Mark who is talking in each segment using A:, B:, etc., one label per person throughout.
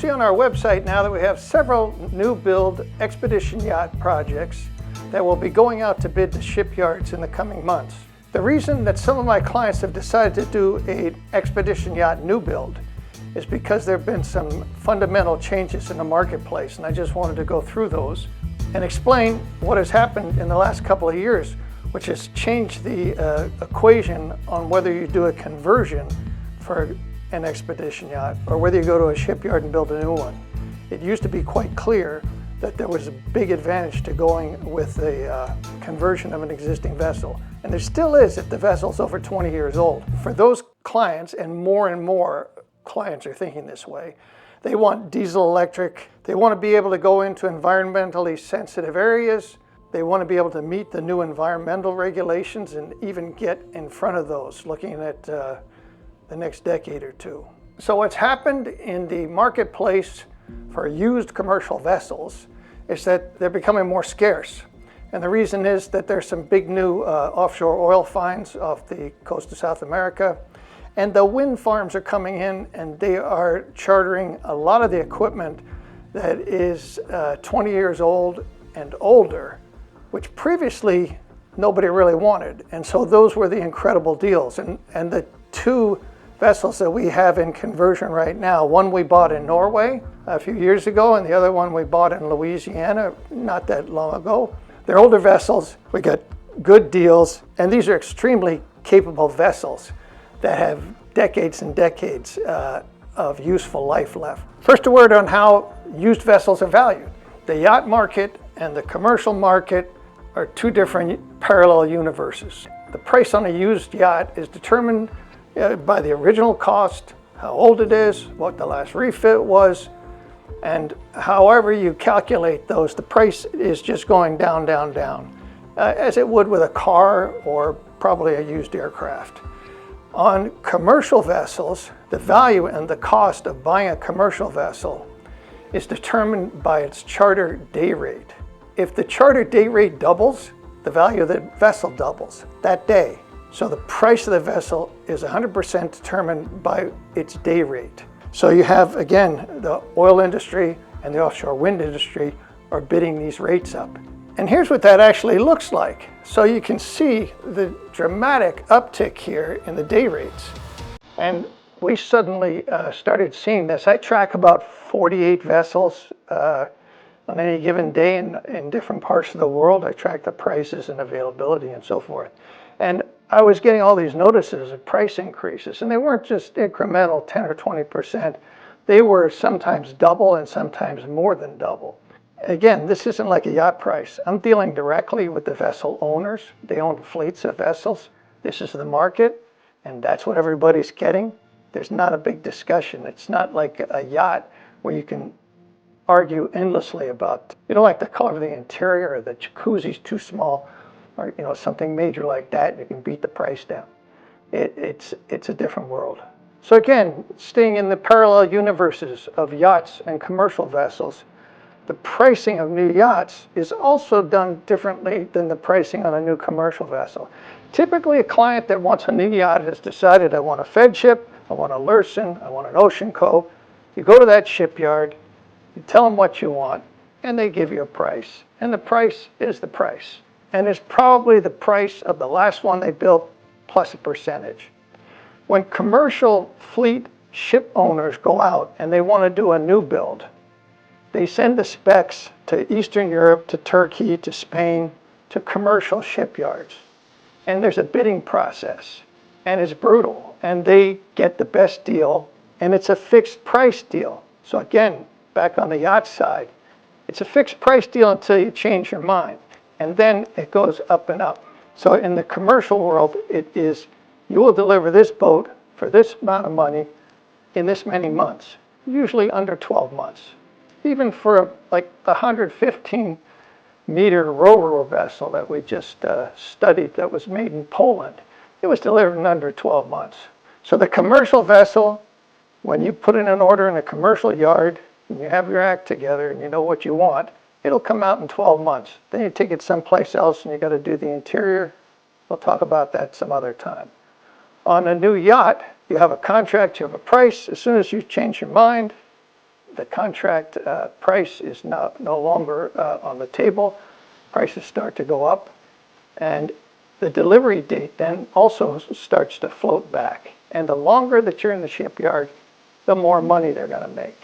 A: see on our website now that we have several new build expedition yacht projects that will be going out to bid to shipyards in the coming months. The reason that some of my clients have decided to do an expedition yacht new build is because there have been some fundamental changes in the marketplace, and I just wanted to go through those and explain what has happened in the last couple of years, which has changed the equation on whether you do a conversion for an expedition yacht or whether you go to a shipyard and build a new one. It used to be quite clear that there was a big advantage to going with a conversion of an existing vessel. And there still is if the vessel's over 20 years old. For those clients, and more clients are thinking this way, they want diesel electric, they want to be able to go into environmentally sensitive areas, they want to be able to meet the new environmental regulations and even get in front of those, looking at the next decade or two. So what's happened in the marketplace for used commercial vessels is that they're becoming more scarce. And the reason is that there's some big new offshore oil finds off the coast of South America. And the wind farms are coming in and they are chartering a lot of the equipment that is 20 years old and older, which previously nobody really wanted. And so those were the incredible deals. And the two vessels that we have in conversion right now, one we bought in Norway a few years ago and the other one we bought in Louisiana not that long ago. They're older vessels, we got good deals, and these are extremely capable vessels that have decades and decades of useful life left. First, a word on how used vessels are valued. The yacht market and the commercial market are two different parallel universes. The price on a used yacht is determined by the original cost, how old it is, what the last refit was, and however you calculate those, the price is just going down, down, down, as it would with a car or probably a used aircraft. On commercial vessels, the value and the cost of buying a commercial vessel is determined by its charter day rate. If the charter day rate doubles, the value of the vessel doubles that day. So the price of the vessel is 100% determined by its day rate. So you have, again, the oil industry and the offshore wind industry are bidding these rates up. And here's what that actually looks like. So you can see the dramatic uptick here in the day rates. And we suddenly started seeing this. I track about 48 vessels on any given day in different parts of the world. I track the prices and availability and so forth. And I was getting all these notices of price increases, and they weren't just incremental 10 or 20%. They were sometimes double and sometimes more than double. Again, this isn't like a yacht price. I'm dealing directly with the vessel owners. They own fleets of vessels. This is the market, and that's what everybody's getting. There's not a big discussion. It's not like a yacht where you can argue endlessly about, you don't like the color of the interior or the jacuzzi's too small, or something major like that, you can beat the price down. It's a different world. So again, staying in the parallel universes of yachts and commercial vessels, the pricing of new yachts is also done differently than the pricing on a new commercial vessel. Typically, a client that wants a new yacht has decided, I want a Fed ship, I want a Lursen, I want an Ocean Cove. You go to that shipyard, you tell them what you want, and they give you a price. And the price is the price. And it's probably the price of the last one they built plus a percentage. When commercial fleet ship owners go out and they want to do a new build, they send the specs to Eastern Europe, to Turkey, to Spain, to commercial shipyards. And there's a bidding process, and it's brutal. And they get the best deal, and it's a fixed price deal. So again, back on the yacht side, it's a fixed price deal until you change your mind. And then it goes up and up. So in the commercial world, it is, you will deliver this boat for this amount of money in this many months, usually under 12 months. Even for like the 115 meter ro-ro vessel that we just studied that was made in Poland, it was delivered in under 12 months. So the commercial vessel, when you put in an order in a commercial yard, and you have your act together and you know what you want, it'll come out in 12 months. Then you take it someplace else and you got to do the interior. We'll talk about that some other time. On a new yacht, you have a contract, you have a price. As soon as you change your mind, the contract price is no longer on the table. Prices start to go up, and the delivery date then also starts to float back. And the longer that you're in the shipyard, the more money they're going to make.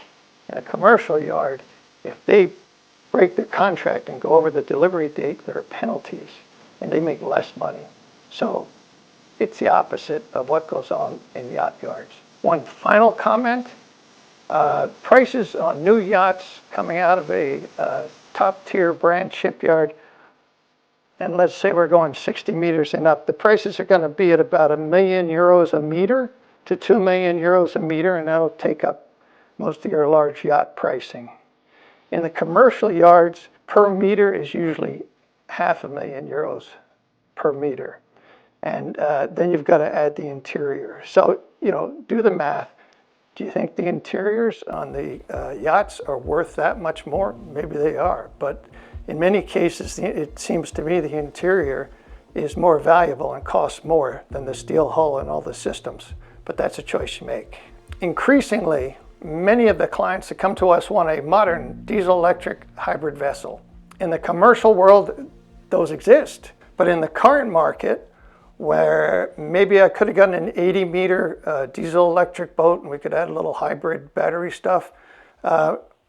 A: In a commercial yard, if they break their contract and go over the delivery date, there are penalties, and they make less money. So it's the opposite of what goes on in yacht yards. One final comment, prices on new yachts coming out of a top tier brand shipyard, and let's say we're going 60 meters and up, the prices are going to be at about €1,000,000 a meter to €2,000,000 a meter, and that'll take up most of your large yacht pricing. In the commercial yards, per meter is usually €500,000 per meter. And then you've got to add the interior. So, do the math. Do you think the interiors on the yachts are worth that much more? Maybe they are, but in many cases, it seems to me the interior is more valuable and costs more than the steel hull and all the systems, but that's a choice you make. Increasingly, many of the clients that come to us want a modern diesel-electric hybrid vessel. In the commercial world, those exist, but in the current market, where maybe I could have gotten an 80-meter diesel-electric boat and we could add a little hybrid battery stuff,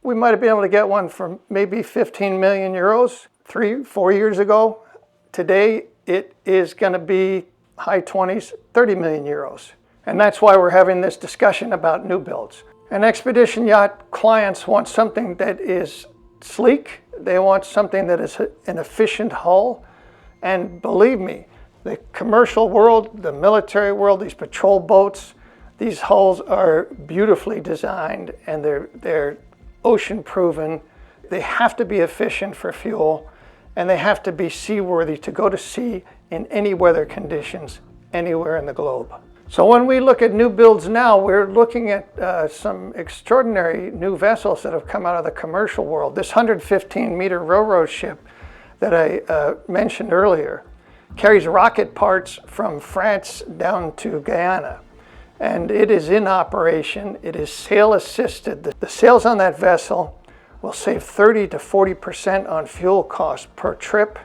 A: we might have been able to get one for maybe €15,000,000 3-4 years ago. Today, it is going to be high 20s, €30,000,000. And that's why we're having this discussion about new builds. And expedition yacht clients want something that is sleek. They want something that is an efficient hull. And believe me, the commercial world, the military world, these patrol boats, these hulls are beautifully designed, and they're ocean proven. They have to be efficient for fuel, and they have to be seaworthy to go to sea in any weather conditions anywhere in the globe. So when we look at new builds now, we're looking at some extraordinary new vessels that have come out of the commercial world. This 115-meter railroad ship that I mentioned earlier carries rocket parts from France down to Guyana, and it is in operation. It is sail assisted. The sails on that vessel will save 30 to 40% on fuel costs per trip.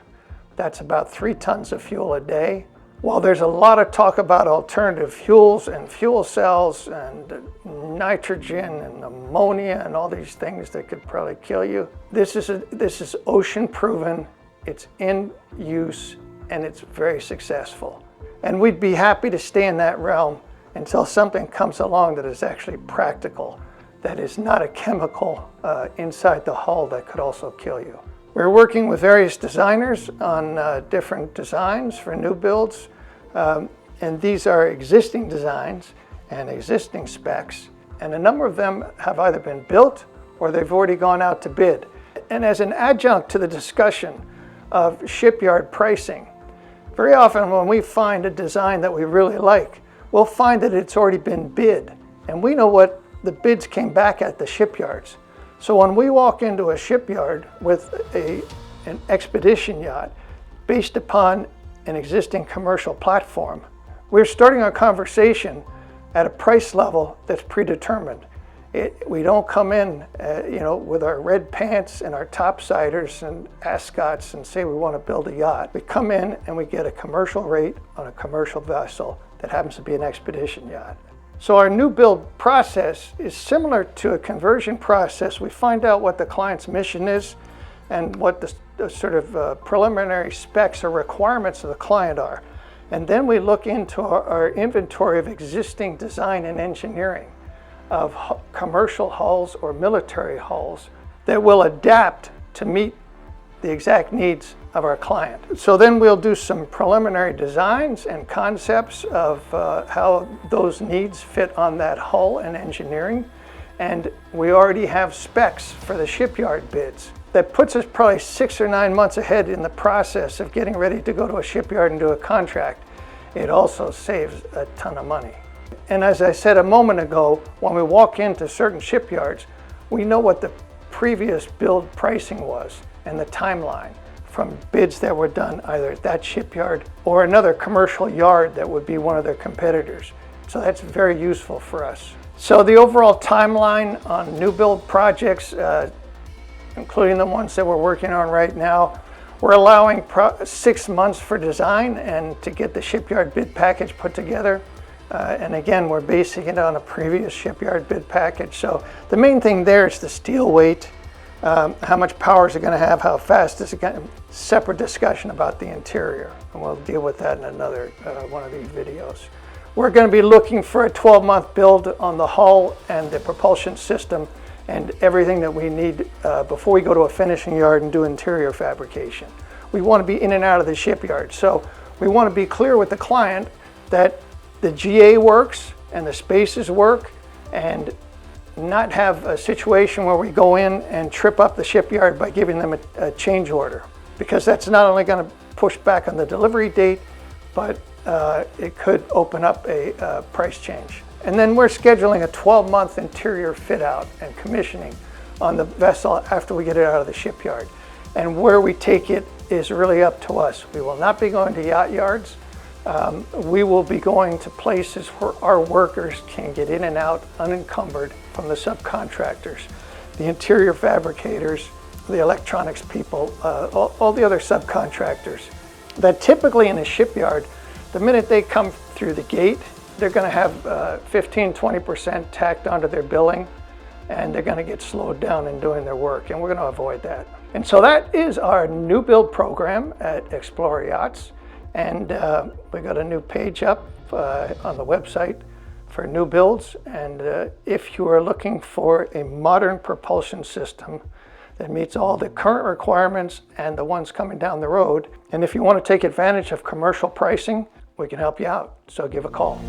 A: That's about 3 tons of fuel a day. While there's a lot of talk about alternative fuels and fuel cells and nitrogen and ammonia and all these things that could probably kill you, this is ocean proven, it's in use, and it's very successful. And we'd be happy to stay in that realm until something comes along that is actually practical, that is not a chemical inside the hull that could also kill you. We're working with various designers on different designs for new builds, and these are existing designs and existing specs, and a number of them have either been built or they've already gone out to bid. And as an adjunct to the discussion of shipyard pricing, very often when we find a design that we really like, we'll find that it's already been bid, and we know what the bids came back at the shipyards. So when we walk into a shipyard with an expedition yacht based upon an existing commercial platform, we're starting our conversation at a price level that's predetermined. We don't come in with our red pants and our topsiders and ascots and say we want to build a yacht. We come in and we get a commercial rate on a commercial vessel that happens to be an expedition yacht. So our new build process is similar to a conversion process. We find out what the client's mission is and what the sort of preliminary specs or requirements of the client are. And then we look into our inventory of existing design and engineering of commercial hulls or military hulls that will adapt to meet the exact needs of our client. So then we'll do some preliminary designs and concepts of how those needs fit on that hull and engineering. And we already have specs for the shipyard bids. That puts us probably 6 or 9 months ahead in the process of getting ready to go to a shipyard and do a contract. It also saves a ton of money. And as I said a moment ago, when we walk into certain shipyards, we know what the previous build pricing was and the timeline from bids that were done either at that shipyard or another commercial yard that would be one of their competitors. So that's very useful for us. So the overall timeline on new build projects, including the ones that we're working on right now, we're allowing 6 months for design and to get the shipyard bid package put together. And again, we're basing it on a previous shipyard bid package. So the main thing there is the steel weight, how much power is it going to have, how fast is it going to, separate discussion about the interior. And we'll deal with that in another one of these videos. We're going to be looking for a 12-month build on the hull and the propulsion system and everything that we need before we go to a finishing yard and do interior fabrication. We want to be in and out of the shipyard. So we want to be clear with the client that the GA works and the spaces work, and not have a situation where we go in and trip up the shipyard by giving them a change order, because that's not only going to push back on the delivery date, but it could open up a price change. And then we're scheduling a 12-month interior fit out and commissioning on the vessel after we get it out of the shipyard. And where we take it is really up to us. We will not be going to yacht yards. We will be going to places where our workers can get in and out unencumbered from the subcontractors, the interior fabricators, the electronics people, all the other subcontractors. That typically in a shipyard, the minute they come through the gate, they're going to have 15–20% tacked onto their billing, and they're going to get slowed down in doing their work, and we're going to avoid that. And so that is our new build program at Xplorer Yachts. And we got a new page up on the website for new builds. And if you are looking for a modern propulsion system that meets all the current requirements and the ones coming down the road, and if you want to take advantage of commercial pricing, we can help you out. So give a call.